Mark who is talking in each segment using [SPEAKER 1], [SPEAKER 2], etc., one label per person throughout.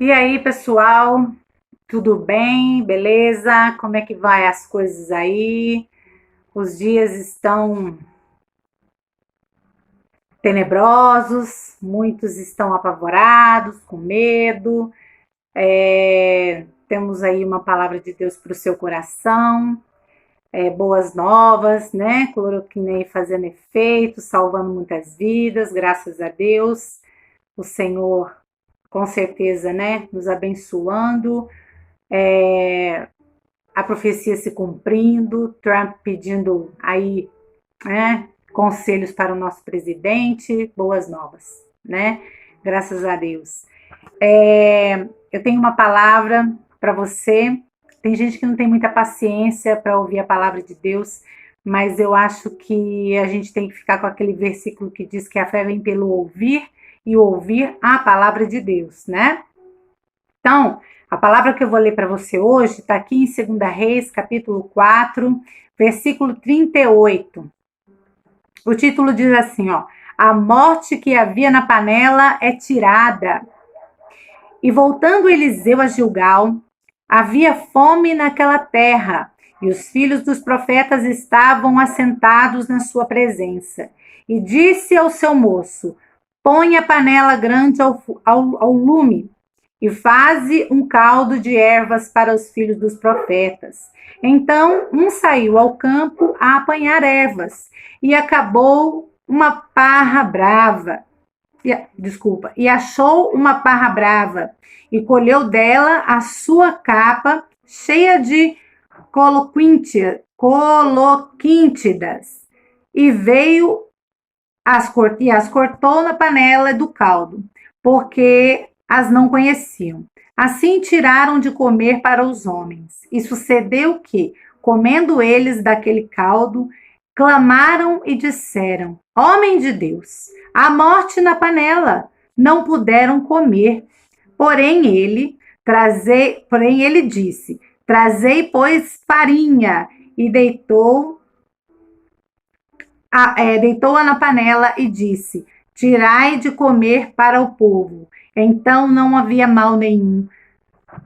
[SPEAKER 1] E aí, pessoal, tudo bem? Beleza? Como é que vai as coisas aí? Os dias estão tenebrosos, muitos estão apavorados, com medo. Temos aí uma palavra de Deus para o seu coração, boas novas, né? Cloroquina aí fazendo efeito, salvando muitas vidas, graças a Deus. O Senhor, com certeza, né? Nos abençoando. A profecia se cumprindo, Trump pedindo aí, né, conselhos para o nosso presidente, boas novas, né? Graças a Deus. Eu tenho uma palavra para você. Tem gente que não tem muita paciência para ouvir a palavra de Deus, mas eu acho que a gente tem que ficar com aquele versículo que diz que a fé vem pelo ouvir e ouvir a palavra de Deus, né? Então, a palavra que eu vou ler para você hoje está aqui em 2 Reis, capítulo 4, versículo 38. O título diz assim, ó: A morte que havia na panela é tirada. E voltando Eliseu a Gilgal, havia fome naquela terra, e os filhos dos profetas estavam assentados na sua presença. E disse ao seu moço: Põe a panela grande ao lume, e faze um caldo de ervas para os filhos dos profetas. Então um saiu ao campo a apanhar ervas, e acabou uma parra brava. E achou uma parra brava, e colheu dela a sua capa cheia de coloquíntidas, e veio e as cortou na panela do caldo, porque as não conheciam. Assim tiraram de comer para os homens. E sucedeu que, comendo eles daquele caldo, clamaram e disseram: Homem de Deus, a morte na panela. Não puderam comer. Porém ele disse: Trazei, pois, farinha. E deitou-a na panela e disse: Tirai de comer para o povo. Então não havia mal nenhum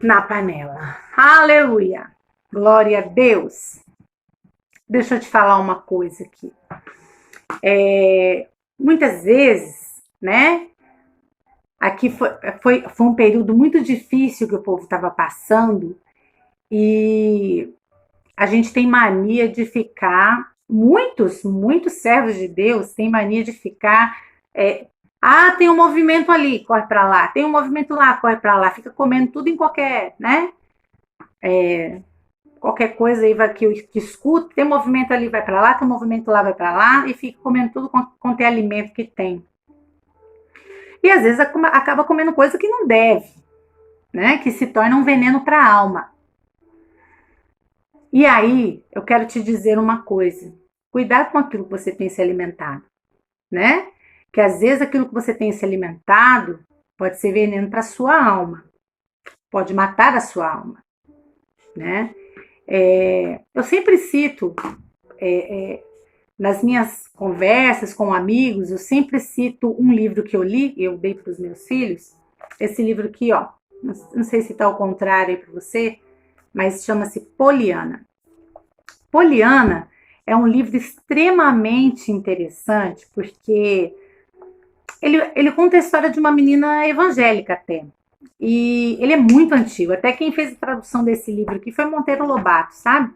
[SPEAKER 1] na panela. Aleluia! Glória a Deus! Deixa eu te falar uma coisa aqui. Muitas vezes, né? Aqui foi um período muito difícil que o povo estava passando, e a gente tem mania de ficar, muitos servos de Deus têm mania de ficar, tem um movimento ali, corre para lá, tem um movimento lá, corre para lá, fica comendo tudo em qualquer, né? Qualquer coisa aí que escuta, tem um movimento ali, vai para lá, tem um movimento lá, vai para lá, e fica comendo tudo quanto é alimento que tem. E às vezes acaba comendo coisa que não deve, né? Que se torna um veneno para a alma. E aí, eu quero te dizer uma coisa: cuidado com aquilo que você tem se alimentado, né? Que às vezes aquilo que você tem se alimentado pode ser veneno para a sua alma, pode matar a sua alma, né? Eu sempre cito, nas minhas conversas com amigos, eu sempre cito um livro que eu li, eu dei para os meus filhos, esse livro aqui, ó, não sei se está ao contrário aí para você, mas chama-se Poliana. Poliana é um livro extremamente interessante, porque ele conta a história de uma menina evangélica até. E ele é muito antigo. Até quem fez a tradução desse livro aqui foi Monteiro Lobato, sabe?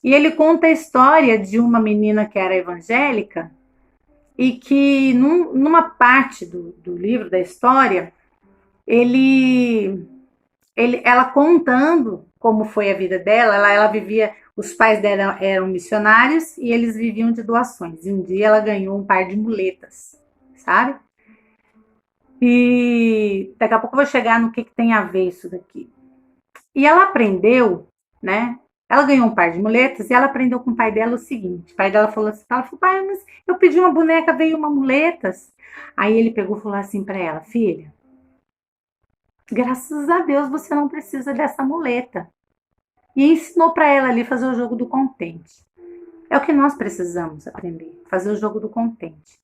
[SPEAKER 1] E ele conta a história de uma menina que era evangélica e que, numa parte do livro, da história, ela contando como foi a vida dela, ela vivia, os pais dela eram missionários e eles viviam de doações. E um dia ela ganhou um par de muletas, sabe? E daqui a pouco eu vou chegar no que tem a ver isso daqui. E ela aprendeu, né? Ela ganhou um par de muletas e ela aprendeu com o pai dela o seguinte: o pai dela falou assim, pai, mas eu pedi uma boneca, veio uma muletas. Aí ele pegou e falou assim para ela: filha, graças a Deus você não precisa dessa muleta. E ensinou para ela ali fazer o jogo do contente. É o que nós precisamos aprender, fazer o jogo do contente.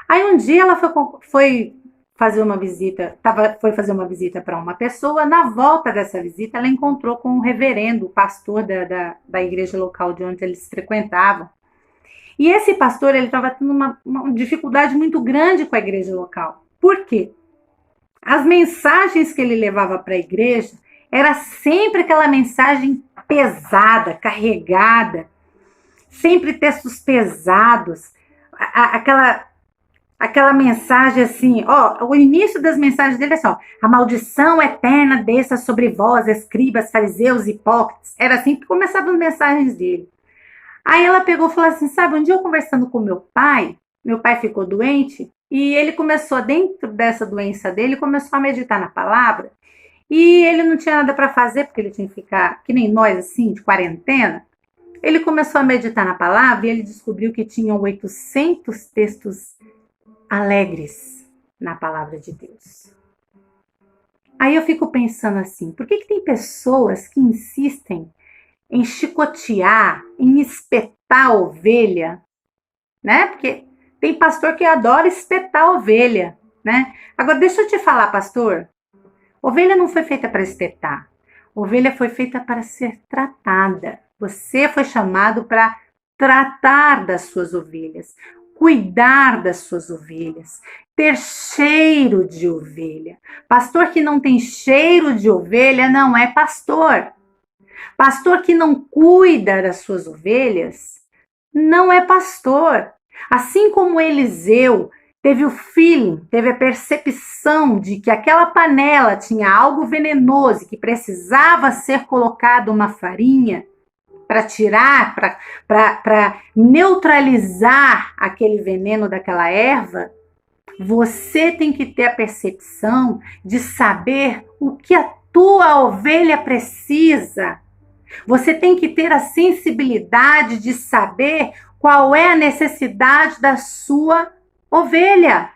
[SPEAKER 1] Aí um dia ela foi fazer uma visita, foi fazer uma visita para uma pessoa. Na volta dessa visita, ela encontrou com um reverendo, o pastor da igreja local de onde eles frequentavam. E esse pastor, ele estava tendo uma dificuldade muito grande com a igreja local. Por quê? As mensagens que ele levava para a igreja era sempre aquela mensagem pesada, carregada, sempre textos pesados, aquela mensagem assim, o início das mensagens dele é assim, a maldição eterna desça sobre vós, escribas, fariseus, hipócritas. Era assim que começavam as mensagens dele. Aí ela pegou e falou assim, sabe, um dia eu conversando com meu pai ficou doente, e ele começou, dentro dessa doença dele, começou a meditar na palavra, e ele não tinha nada para fazer, porque ele tinha que ficar, que nem nós, assim, de quarentena. Ele começou a meditar na palavra, e ele descobriu que tinham 800 textos alegres na palavra de Deus. Aí eu fico pensando assim, por que tem pessoas que insistem em chicotear, em espetar a ovelha, né? Porque tem pastor que adora espetar a ovelha, né? Agora, deixa eu te falar, pastor, ovelha não foi feita para espetar. Ovelha foi feita para ser tratada. Você foi chamado para tratar das suas ovelhas, cuidar das suas ovelhas, ter cheiro de ovelha. Pastor que não tem cheiro de ovelha não é pastor. Pastor que não cuida das suas ovelhas não é pastor. Assim como Eliseu teve o feeling, teve a percepção de que aquela panela tinha algo venenoso e que precisava ser colocado uma farinha para tirar, para neutralizar aquele veneno daquela erva, você tem que ter a percepção de saber o que a tua ovelha precisa. Você tem que ter a sensibilidade de saber qual é a necessidade da sua ovelha.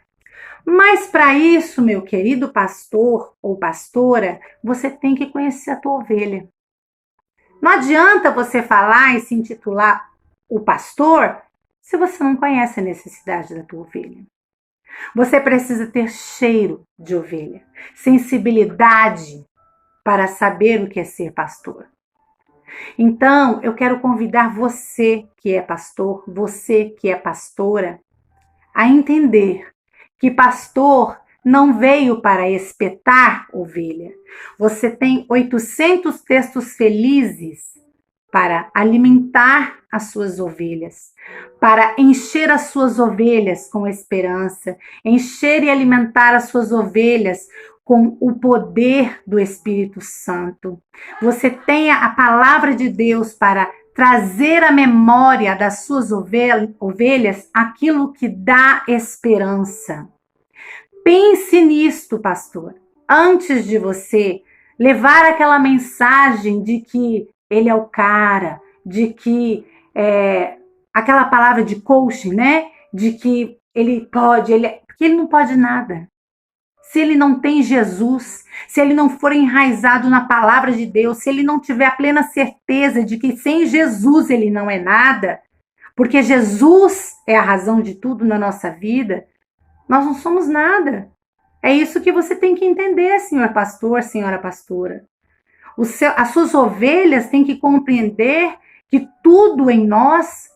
[SPEAKER 1] Mas para isso, meu querido pastor ou pastora, você tem que conhecer a tua ovelha. Não adianta você falar e se intitular o pastor se você não conhece a necessidade da tua ovelha. Você precisa ter cheiro de ovelha, sensibilidade para saber o que é ser pastor. Então, eu quero convidar você que é pastor, você que é pastora, a entender que pastor não veio para espetar ovelha. Você tem 800 textos felizes para alimentar as suas ovelhas, para encher as suas ovelhas com esperança, encher e alimentar as suas ovelhas com o poder do Espírito Santo. Você tem a palavra de Deus para trazer à memória das suas ovelhas aquilo que dá esperança. Pense nisto, pastor, antes de você levar aquela mensagem de que ele é o cara, de que aquela palavra de coaching, né? De que ele pode, porque ele não pode nada. Se ele não tem Jesus, se ele não for enraizado na palavra de Deus, se ele não tiver a plena certeza de que sem Jesus ele não é nada, porque Jesus é a razão de tudo na nossa vida, nós não somos nada. É isso que você tem que entender, senhor pastor, senhora pastora. As suas ovelhas têm que compreender que tudo em nós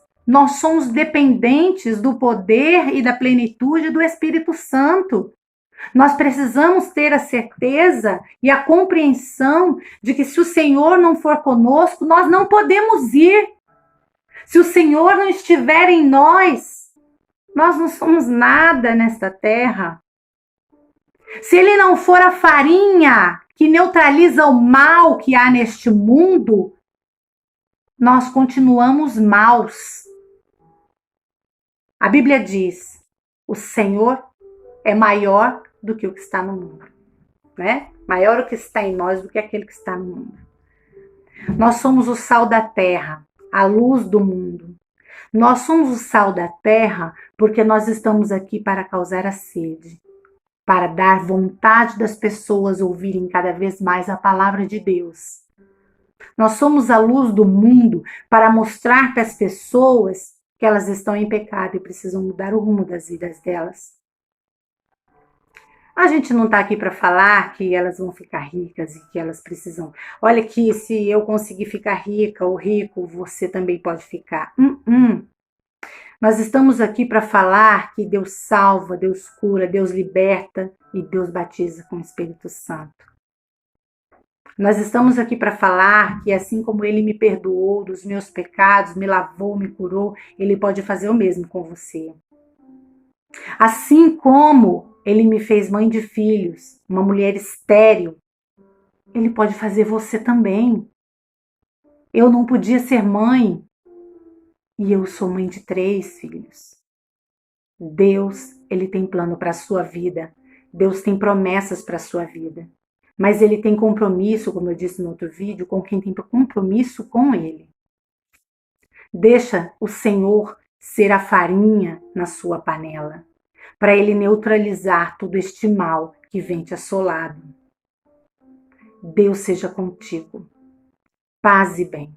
[SPEAKER 1] somos dependentes do poder e da plenitude do Espírito Santo. Nós precisamos ter a certeza e a compreensão de que se o Senhor não for conosco, nós não podemos ir. Se o Senhor não estiver em nós não somos nada nesta terra. Se Ele não for a farinha que neutraliza o mal que há neste mundo, nós continuamos maus. A Bíblia diz, o Senhor é maior do que o que está no mundo, né? Maior o que está em nós do que aquele que está no mundo. Nós somos o sal da terra, a luz do mundo. Nós somos o sal da terra porque nós estamos aqui para causar a sede, para dar vontade das pessoas ouvirem cada vez mais a palavra de Deus. Nós somos a luz do mundo para mostrar para as pessoas que elas estão em pecado e precisam mudar o rumo das vidas delas. A gente não está aqui para falar que elas vão ficar ricas e que elas precisam. Olha que se eu conseguir ficar rica ou rico, você também pode ficar. Nós estamos aqui para falar que Deus salva, Deus cura, Deus liberta e Deus batiza com o Espírito Santo. Nós estamos aqui para falar que assim como Ele me perdoou dos meus pecados, me lavou, me curou, Ele pode fazer o mesmo com você. Assim como Ele me fez mãe de filhos, uma mulher estéril, Ele pode fazer você também. Eu não podia ser mãe e eu sou mãe de 3 filhos. Deus, Ele tem plano para a sua vida. Deus tem promessas para a sua vida. Mas Ele tem compromisso, como eu disse no outro vídeo, com quem tem compromisso com Ele. Deixa o Senhor ser a farinha na sua panela, para Ele neutralizar todo este mal que vem te assolado. Deus seja contigo. Paz e bem.